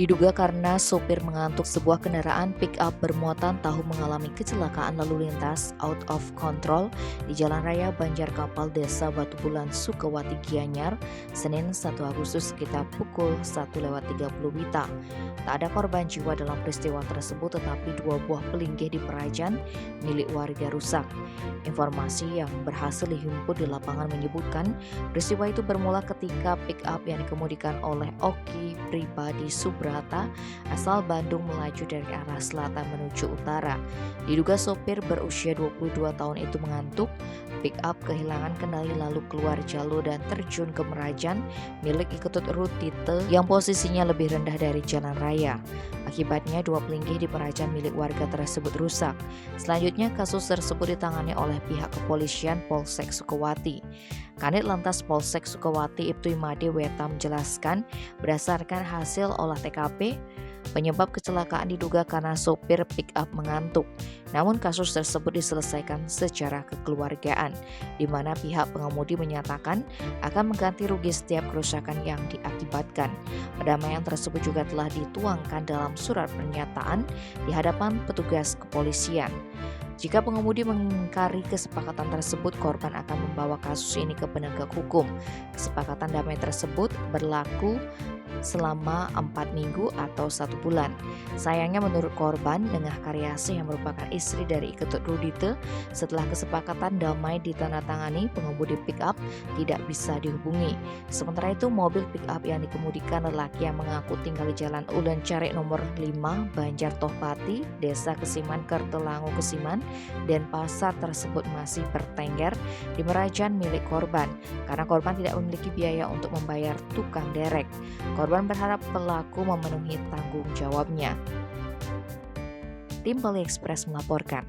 Diduga karena sopir mengantuk, sebuah kendaraan pick-up bermuatan tahu mengalami kecelakaan lalu lintas out of control di Jalan Raya Banjarkapal, Desa Batu Bulan, Sukawati, Gianyar, Senin 1 Agustus sekitar pukul 1:30 WITA. Tak ada korban jiwa dalam peristiwa tersebut, tetapi 2 buah pelinggih di Perajan milik warga rusak. Informasi yang berhasil dihimpun di lapangan menyebutkan peristiwa itu bermula ketika pick-up yang dikemudikan oleh Oki Pribadi Subrata asal Bandung melaju dari arah selatan menuju utara. Diduga sopir berusia 22 tahun itu mengantuk, pick-up kehilangan kendali lalu keluar jalur dan terjun ke Merajan milik Iketut Rutite yang posisinya lebih rendah dari jalan raya. Akibatnya 2 pelinggih di Perajan milik warga tersebut rusak. Selanjutnya kasus tersebut ditangani oleh pihak kepolisian Polsek Sukawati. Kanit Lantas Polsek Sukawati Ibtu Imade Weta menjelaskan berdasarkan hasil olah TKP, penyebab kecelakaan diduga karena sopir pick-up mengantuk. Namun kasus tersebut diselesaikan secara kekeluargaan, di mana pihak pengemudi menyatakan akan mengganti rugi setiap kerusakan yang diakibatkan. Perdamaian tersebut juga telah dituangkan dalam surat pernyataan di hadapan petugas kepolisian. Jika pengemudi mengingkari kesepakatan tersebut, korban akan membawa kasus ini ke penegak hukum. Kesepakatan damai tersebut berlaku selama 4 minggu atau 1 bulan. Sayangnya menurut korban, Nengah Karyasih yang merupakan istri dari Iketut Rudite, setelah kesepakatan damai ditandatangani, pengemudi pick-up tidak bisa dihubungi. Sementara itu, mobil pick-up yang dikemudikan lelaki yang mengaku tinggal di Jalan Ulen Carek nomor 5, Banjar Tohpati, Desa Kesiman, Kertelangu Kesiman, dan pasar tersebut masih bertengger di Merajan milik korban, karena korban tidak memiliki biaya untuk membayar tukang derek. Korban berharap pelaku memenuhi tanggung jawabnya. Tim Poli Express melaporkan.